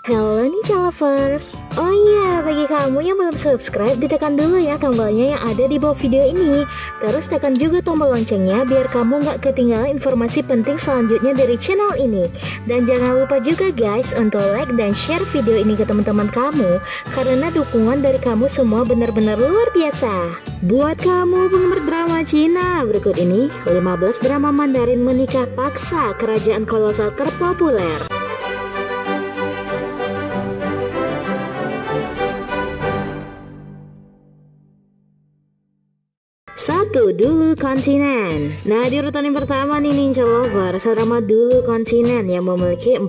Halo Ninja Lovers. Oh iya, bagi kamu yang belum subscribe, ditekan dulu ya tombolnya yang ada di bawah video ini. Terus tekan juga tombol loncengnya biar kamu gak ketinggalan informasi penting selanjutnya dari channel ini. Dan jangan lupa juga guys untuk like dan share video ini ke teman-teman kamu, karena dukungan dari kamu semua benar-benar luar biasa. Buat kamu penggemar drama Cina, berikut ini 15 drama Mandarin menikah paksa kerajaan kolosal terpopuler. Satu, Dulu Kontinen. Nah, di urutan yang pertama nih Ninja Lovers, drama Dulu Kontinen yang memiliki 40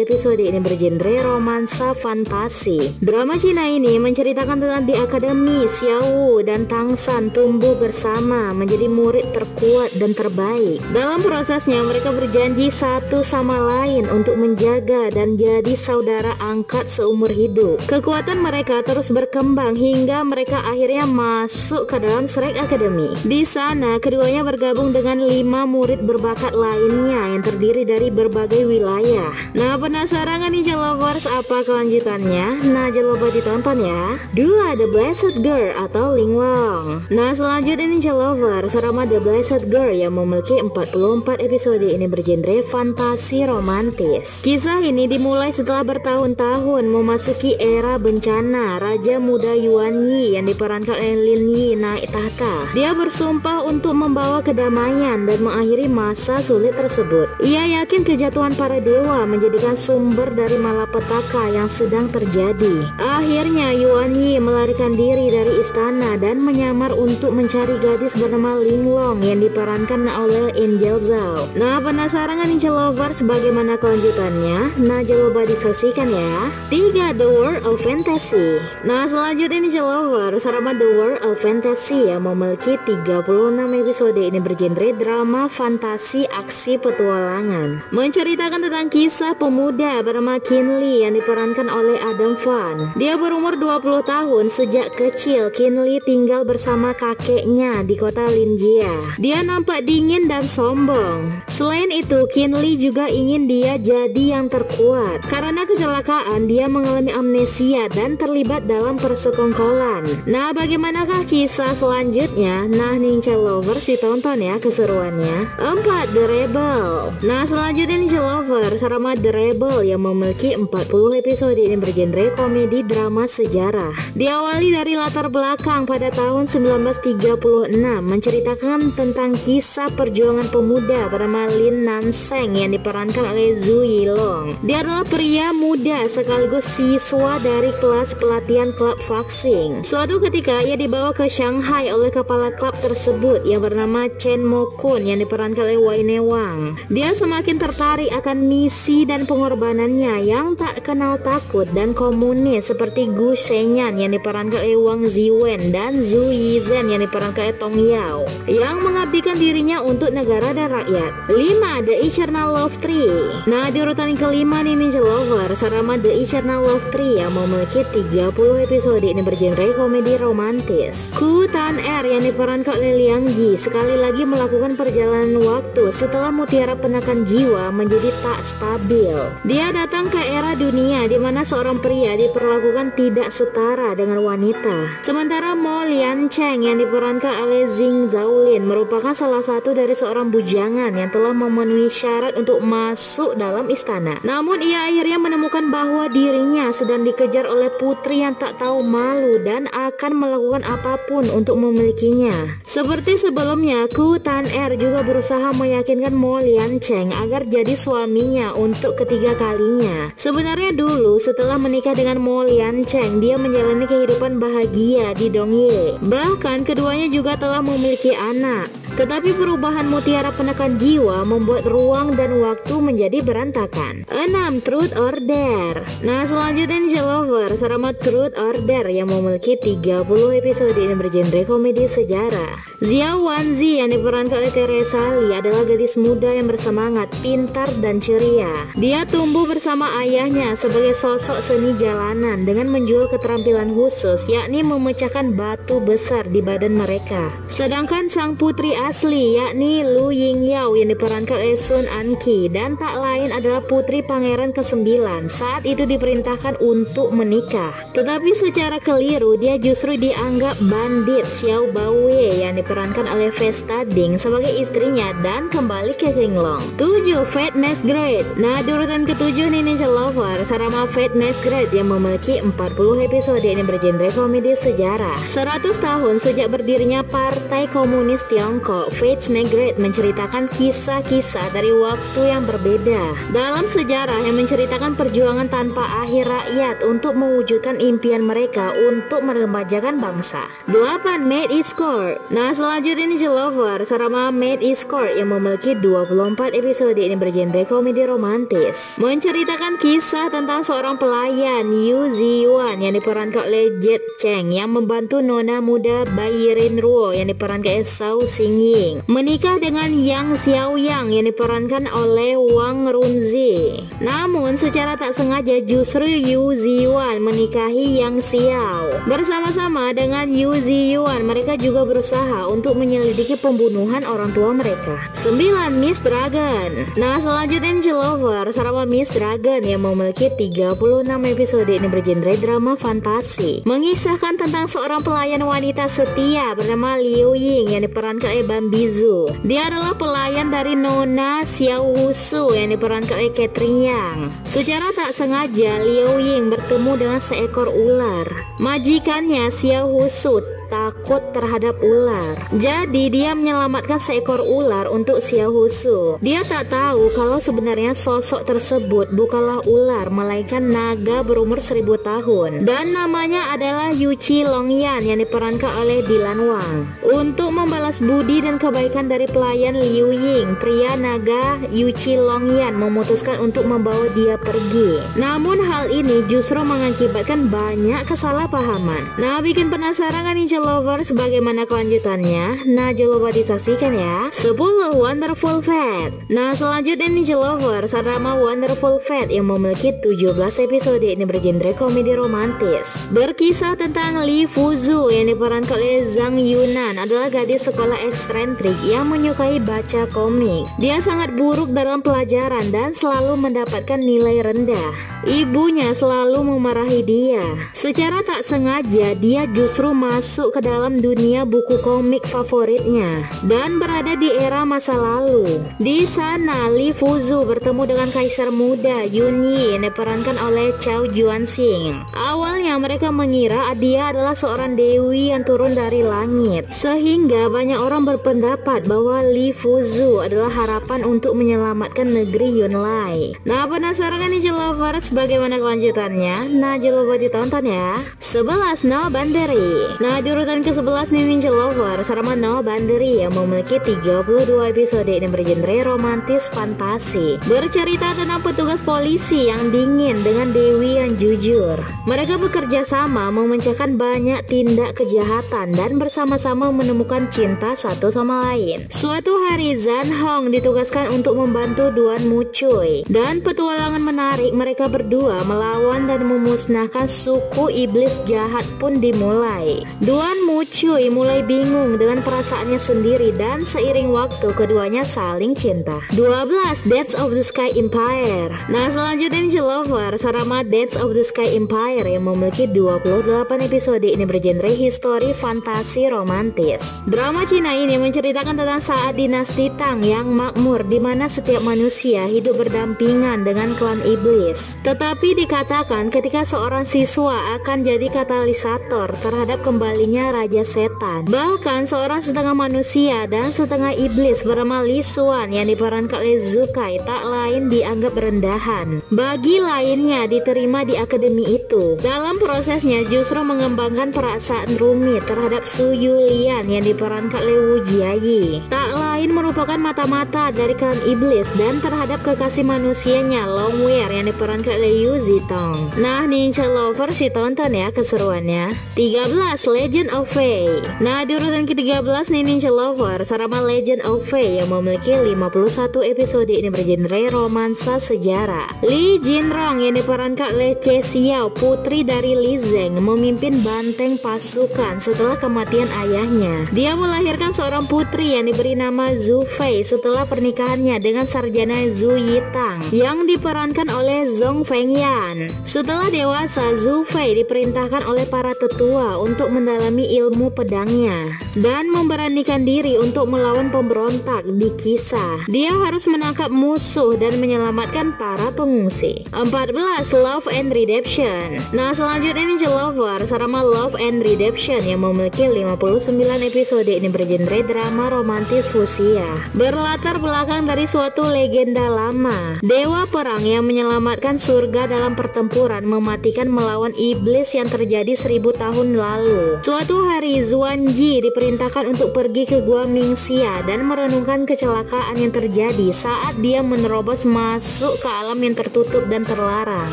episode ini bergenre romansa fantasi. Drama Cina ini menceritakan tentang di akademi Xiao dan Tang San tumbuh bersama menjadi murid terkuat dan terbaik. Dalam prosesnya mereka berjanji satu sama lain untuk menjaga dan jadi saudara angkat seumur hidup. Kekuatan mereka terus berkembang hingga mereka akhirnya masuk ke dalam Shrek Academy. Di sana keduanya bergabung dengan 5 murid berbakat lainnya yang terdiri dari berbagai wilayah. Nah, penasaran kan Ninja Lovers apa kelanjutannya? Nah, jangan lupa ditonton ya. 2, The Blessed Girl atau Linglong. Nah, selanjutnya Ninja Lovers, drama The Blessed Girl yang memiliki 44 episode ini bergenre fantasi romantis. Kisah ini dimulai setelah bertahun-tahun memasuki era bencana. Raja muda Yuan Yi yang diperankan oleh Lin Yi naik tahta. Dia bersumpah untuk membawa kedamaian dan mengakhiri masa sulit tersebut. Ia yakin kejatuhan para dewa menjadikan sumber dari malapetaka yang sedang terjadi. Akhirnya Yuan Yi melarikan diri dari istana dan menyamar untuk mencari gadis bernama Linglong yang diperankan oleh Angel Zhao. Nah, penasaran kan Ninja Lovers bagaimana kelanjutannya? Nah, jangan lupa disaksikan ya. 3, The World of Fantasy. Nah, selanjutnya Ninja Lovers, drama The World of Fantasy yang memiliki 36 episode ini bergenre drama fantasi aksi petualangan. Menceritakan tentang kisah pemuda bernama Qinli yang diperankan oleh Adam Fan. Dia berumur 20 tahun. Sejak kecil Qinli tinggal bersama kakeknya di kota Linjia. Dia nampak dingin dan sombong. Selain itu, Qinli juga ingin dia jadi yang terkuat. Karena kecelakaan, dia mengalami amnesia dan terlibat dalam persekongkolan. Nah, bagaimanakah kisah selanjutnya? Nah, Ninja Lovers ditonton ya keseruannya. 4, The Rebel. Nah, selanjutnya Ninja Lovers, drama The Rebel yang memiliki 40 episode ini bergenre komedi drama sejarah. Diawali dari latar belakang pada tahun 1936, menceritakan tentang kisah perjuangan pemuda bernama Lin Nanseng yang diperankan oleh Zhu Yilong. Dia adalah pria muda sekaligus siswa dari kelas pelatihan klub boxing. Suatu ketika ia dibawa ke Shanghai oleh kepala klub tersebut yang bernama Chen Mo Kun yang diperankan oleh Waine Wang. Dia semakin tertarik akan misi dan pengorbanannya yang tak kenal takut dan komunis seperti Gu Shenyan yang diperankan oleh Wang Ziwen dan Zhu Yizhen yang diperankan oleh Tong Yao yang mengabdikan dirinya untuk negara dan rakyat. 5, The Eternal Love Tree. Nah, di urutan yang kelima nih Ninja Lovers, drama The Eternal Love Tree yang memiliki 30 episode ini bergenre komedi romantis. Ku Tan Er yang diperankan oleh Liang Ji sekali lagi melakukan perjalanan waktu setelah mutiara penekan jiwa menjadi tak stabil. Dia datang ke era dunia di mana seorang pria diperlakukan tidak setara dengan wanita. Sementara Mo Lian Cheng yang diperankan oleh Jing Zhaolin merupakan salah satu dari seorang bujangan yang telah memenuhi syarat untuk masuk dalam istana. Namun ia akhirnya menemukan bahwa dirinya sedang dikejar oleh putri yang tak tahu malu dan akan melakukan apapun untuk memilikinya. Seperti sebelumnya, Ku Tan Er juga berusaha meyakinkan Mo Lian Cheng agar jadi suaminya untuk ketiga kalinya. Sebenarnya dulu setelah menikah dengan Mo Lian Cheng, dia menjalani kehidupan bahagia di Dongye. Bahkan keduanya juga telah memiliki anak. Tetapi perubahan mutiara penekan jiwa membuat ruang dan waktu menjadi berantakan. 6, Truth or Dare. Nah, selanjutnya Ninja Lovers, drama Truth or Dare yang memiliki 30 episode ini bergenre komedi sejarah. Xiao Wanzi yang diperankan oleh Teresa Lee adalah gadis muda yang bersemangat, pintar dan ceria. Dia tumbuh bersama ayahnya sebagai sosok seni jalanan dengan menjual keterampilan khusus, yakni memecahkan batu besar di badan mereka. Sedangkan sang putri asli yakni Lu Yingyao yang diperankan oleh Sun Anqi, dan tak lain adalah putri pangeran ke-9 saat itu diperintahkan untuk menikah. Tetapi secara keliru dia justru dianggap bandit Xiao Baoye yang diperankan oleh Vesta Ding sebagai istrinya dan kembali ke Qinglong. 7. Fate Makes Great. Nah, di urutan ke-7 nih Ninja Lover, drama Fate Makes Great yang memiliki 40 episode ini bergenre komedi sejarah. 100 tahun sejak berdirinya Partai Komunis Tiongkok, Fate Makes Great menceritakan kisah-kisah dari waktu yang berbeda dalam sejarah yang menceritakan perjuangan tanpa akhir rakyat untuk mewujudkan impian mereka untuk meremajakan bangsa. 8. Made Is Court. Nah, selanjutnya Ninja Lover, drama Made Is Court yang memiliki 24 episode ini bergenre komedi romantis, menceritakan kisah tentang seorang pelayan Yu Ziyuan yang diperankan oleh Jet Cheng yang membantu nona muda Bairin Ruo yang diperankan oleh Shao Xingying menikah dengan Yang Xiaoyang yang diperankan oleh Wang Runzi. Namun secara tak sengaja justru Yu Ziyuan menikahi Yang Xiao. Bersama-sama dengan Yu Ziyuan mereka juga berusaha untuk menyelidiki pembunuhan orang tua mereka. 9. Miss Dragon. Nah, selanjutnya Ninja Lover, drama Miss Dragon yang memiliki 36 episode ini bergenre drama fantasi, mengisahkan tentang seorang pelayan wanita setia bernama Liu Ying yang diperankan oleh Bambizu. Dia adalah pelayan dari Nona Xiao Wusu yang diperankan oleh Catherine Yang. Secara tak sengaja Liu Ying bertemu dengan seekor ular. Majikannya Xiao Wusu takut terhadap ular, jadi dia menyelamatkan seekor ular untuk Xiao Wusu. Dia tak tahu kalau sebenarnya sosok tersebut bukanlah ular melainkan naga berumur 1000 tahun, dan namanya adalah Yuchi Longyan yang diperankan oleh Dylan Wang. Untuk membalas budi dan kebaikan dari pelayan Liu Ying, pria naga Yuchi Longyan memutuskan untuk membawa dia pergi. Namun hal ini justru mengakibatkan banyak kesalahpahaman. Nah, bikin penasaran kan Ninja Lovers bagaimana kelanjutannya? Nah, jangan lupa disaksikan ya. 10. Wonderful Fate. Nah, selanjutnya Ninja Lovers, drama Wonderful Fate yang memiliki 17 episode ini bergenre komedi romantis, berkisah tentang Li Fuzu yang diperankan oleh Zhang Yunan, adalah gadis sekolah eksentrik yang menyukai baca komik. Dia sangat buruk dalam pelajaran dan selalu mendapatkan nilai rendah. Ibunya selalu memarahi dia. Secara tak sengaja dia justru masuk ke dalam dunia buku komik favoritnya dan berada di era masa lalu. Di sana Li Fuzu bertemu dengan kaisar muda Yun Yi yang diperankan oleh Chow Juanxing. Awalnya mereka mengira dia adalah seorang dewi yang turun dari langit, sehingga banyak orang berpendapat bahwa Li Fuzu adalah harapan untuk menyelamatkan negeri Yunlai. Nah, penasaran kan Ninja Lovers bagaimana kelanjutannya? Nah, jangan lupa ditonton ya. 11. No Boundary. Nah, di urutan ke-11 nih Ninja Lovers, drama No Boundary yang memiliki 32 episode ini bergenre romantis fantasi, bercerita tentang petugas polisi yang dingin dengan dewi yang jujur. Mereka bekerja sama memecahkan banyak tindak kejahatan dan bersama-sama menemukan cinta satu sama lain. Suatu hari Zhan Hong ditugaskan untuk membantu Duan Mucui, dan petualangan menarik mereka berdua melawan dan memusnahkan suku iblis jahat pun dimulai. Duan Mucui mulai bingung dengan perasaannya sendiri dan seiring waktu keduanya saling cinta. 12. Deaths of the Sky Empire. Nah, selanjutnya Ninja Lover, drama Deaths of the Sky Empire yang memiliki 28 episode ini bergenre histori fantasi romantis. Drama Cina ini menceritakan tentang saat dinasti Tang yang makmur di mana setiap manusia hidup berdampingan dengan klan iblis. Tetapi dikatakan ketika seorang siswa akan jadi katalisator terhadap kembalinya Raja Setan. Bahkan seorang setengah manusia dan setengah iblis bernama Li Xuan yang diperankan oleh Zhu Kai tak lain dianggap rendahan bagi lainnya diterima di akademi itu. Dalam prosesnya justru mengembangkan perasaan rumit terhadap Su Yulian yang diperankan oleh Wu Jiayi. Tak lain merupakan mata-mata dari klan iblis dan terhadap kekasih manusianya Longwear yang diperankan oleh Yu Zitong. Nah, Ninja Lover sih tonton ya keseruannya. 13. Legend of Fei. Nah, di urutan ke-13 nih Ninja Lover, drama Legend of Fei yang memiliki 51 episode ini bergenre romansa sejarah. Li Jinrong yang diperankan oleh Che Xiao, putri dari Li Zeng, memimpin banteng pasukan setelah kematian ayahnya. Dia melahirkan seorang putri yang diberi nama Zhu Fei setelah pernikahannya dengan sarjana Zhu Yitang yang diperankan oleh Zhong Fengyan. Setelah dewasa, Zhu Fei diperintahkan oleh para tetua untuk mendalami ilmu pedangnya dan memberanikan diri untuk melawan pemberontak di kisah. Dia harus menangkap musuh dan menyelamatkan para pengungsi. 14. Love and Redemption. Nah, selanjutnya Ninja Lover, drama Love and Redemption yang memiliki 59 episode ini bergenre drama romantis fuchsia. Berlatar belakang dari suatu legenda lama. Dewa perang yang menyelamatkan surga dalam pertempuran mematikan melawan iblis yang terjadi 1000 tahun lalu. Suatu hari Zuanji diperintahkan untuk pergi ke Gua Mingxia dan merenungkan kecelakaan yang terjadi saat dia menerobos masuk ke alam yang tertutup dan terlarang.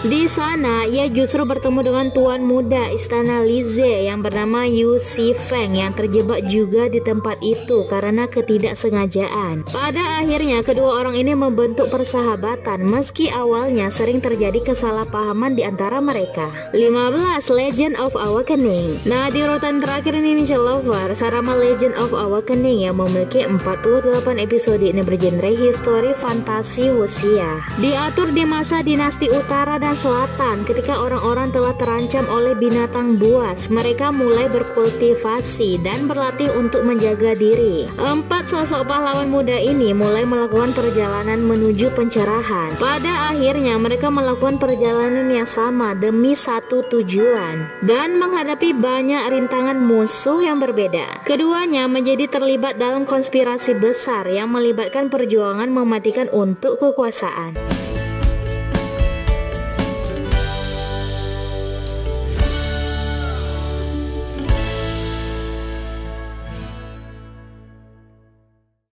Di sana ia justru bertemu dengan tuan muda istana Lize yang bernama Yu Xifeng yang terjebak juga di tempat itu karena ketidaksengajaan. Pada akhirnya kedua orang ini membentuk persahabatan meski awalnya sering terjadi kesalahpahaman di antara mereka. 15. Legend of Awakening. Nah, di urutan terakhir ini Ninja Lover, drama Legend of Awakening yang memiliki 48 episode ini bergenre histori fantasi wuxia. Diatur di masa dinasti utara dan selatan ketika orang-orang telah terancam oleh binatang buas. Mereka mulai berkultivasi dan berlatih untuk menjaga diri. 4 sosok pahlawan muda ini mulai melakukan perjalanan menuju pencerahan. Pada akhirnya mereka melakukan perjalanan yang sama demi satu tujuan dan menghadapi banyak rintangan musuh yang berbeda. Keduanya menjadi terlibat dalam konspirasi besar yang melibatkan perjuangan mematikan untuk kekuasaan.